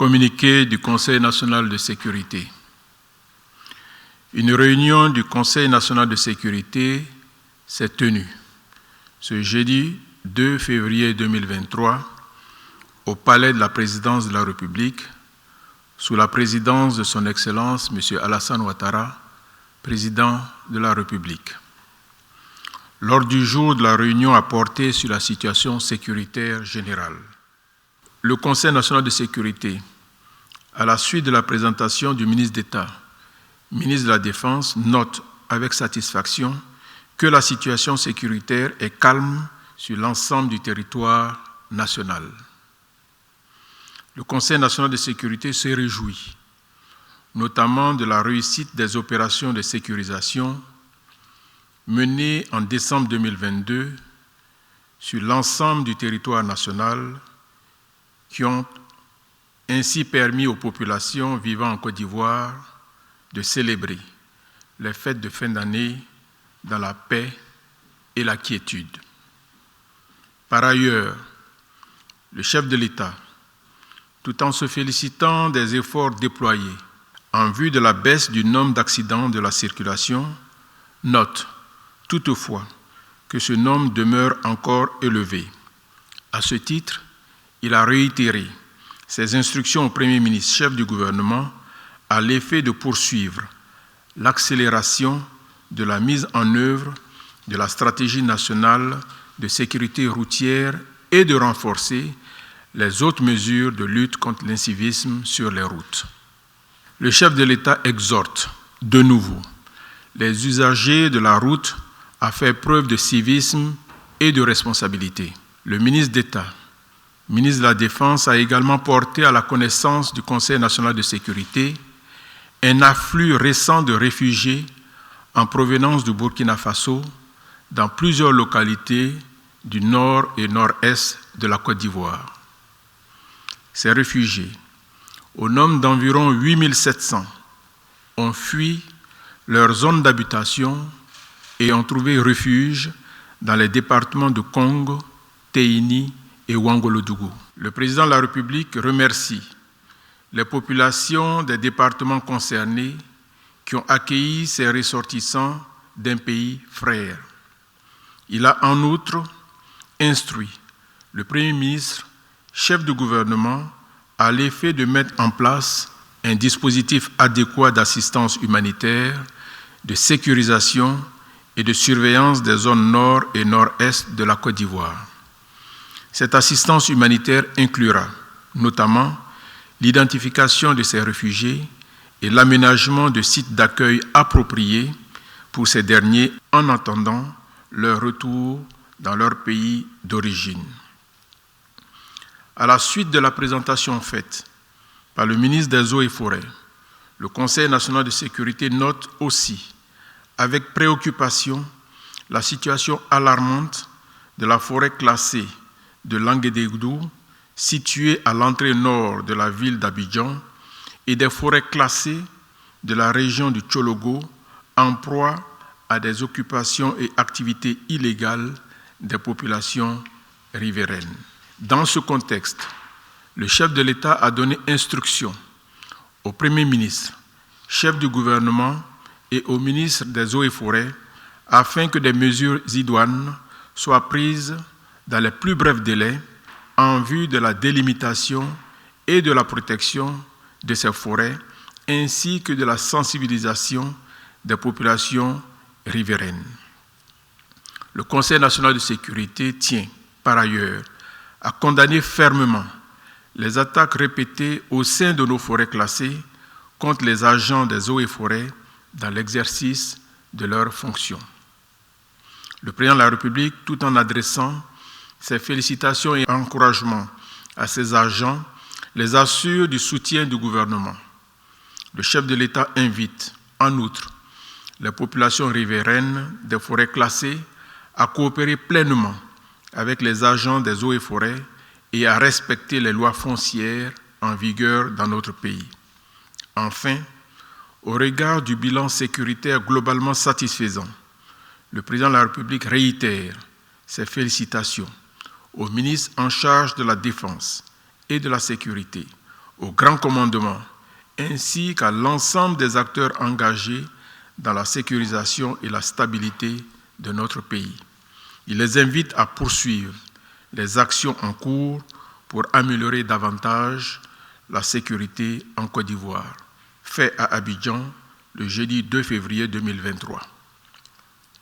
Communiqué du Conseil national de sécurité. Une réunion du Conseil national de sécurité s'est tenue ce jeudi 2 février 2023 au Palais de la Présidence de la République sous la présidence de son Excellence M. Alassane Ouattara, président de la République. L'ordre du jour de la réunion a porté sur la situation sécuritaire générale. Le Conseil national de sécurité, à la suite de la présentation du ministre d'État, ministre de la Défense, note avec satisfaction que la situation sécuritaire est calme sur l'ensemble du territoire national. Le Conseil national de sécurité se réjouit, notamment de la réussite des opérations de sécurisation menées en décembre 2022 sur l'ensemble du territoire national qui ont ainsi permis aux populations vivant en Côte d'Ivoire de célébrer les fêtes de fin d'année dans la paix et la quiétude. Par ailleurs, le chef de l'État, tout en se félicitant des efforts déployés en vue de la baisse du nombre d'accidents de la circulation, note toutefois que ce nombre demeure encore élevé. À ce titre, il a réitéré ses instructions au Premier ministre, chef du gouvernement, à l'effet de poursuivre l'accélération de la mise en œuvre de la stratégie nationale de sécurité routière et de renforcer les autres mesures de lutte contre l'incivisme sur les routes. Le chef de l'État exhorte de nouveau les usagers de la route à faire preuve de civisme et de responsabilité. Le ministre d'État, ministre de la Défense, a également porté à la connaissance du Conseil national de sécurité un afflux récent de réfugiés en provenance du Burkina Faso dans plusieurs localités du nord et nord-est de la Côte d'Ivoire. Ces réfugiés, au nombre d'environ 8700, ont fui leur zone d'habitation et ont trouvé refuge dans les départements de Congo, Téini et Ouangolodougou. Le président de la République remercie les populations des départements concernés qui ont accueilli ces ressortissants d'un pays frère. Il a en outre instruit le Premier ministre, chef du gouvernement, à l'effet de mettre en place un dispositif adéquat d'assistance humanitaire, de sécurisation et de surveillance des zones nord et nord-est de la Côte d'Ivoire. Cette assistance humanitaire inclura notamment l'identification de ces réfugiés et l'aménagement de sites d'accueil appropriés pour ces derniers en attendant leur retour dans leur pays d'origine. À la suite de la présentation faite par le ministre des Eaux et Forêts, le Conseil national de sécurité note aussi avec préoccupation la situation alarmante de la forêt classée de Languédégoudou, située à l'entrée nord de la ville d'Abidjan, et des forêts classées de la région du Tchologo, en proie à des occupations et activités illégales des populations riveraines. Dans ce contexte, le chef de l'État a donné instruction au Premier ministre, chef du gouvernement et au ministre des Eaux et Forêts afin que des mesures idoines soient prises dans les plus brefs délais en vue de la délimitation et de la protection de ces forêts ainsi que de la sensibilisation des populations riveraines. Le Conseil national de sécurité tient, par ailleurs, à condamner fermement les attaques répétées au sein de nos forêts classées contre les agents des eaux et forêts dans l'exercice de leurs fonctions. Le président de la République, tout en adressant ses félicitations et encouragements à ses agents, les assure du soutien du gouvernement. Le chef de l'État invite, en outre, les populations riveraines des forêts classées à coopérer pleinement avec les agents des eaux et forêts et à respecter les lois foncières en vigueur dans notre pays. Enfin, au regard du bilan sécuritaire globalement satisfaisant, le président de la République réitère ses félicitations au ministre en charge de la Défense et de la Sécurité, au Grand Commandement, ainsi qu'à l'ensemble des acteurs engagés dans la sécurisation et la stabilité de notre pays. Il les invite à poursuivre les actions en cours pour améliorer davantage la sécurité en Côte d'Ivoire. Fait à Abidjan le jeudi 2 février 2023.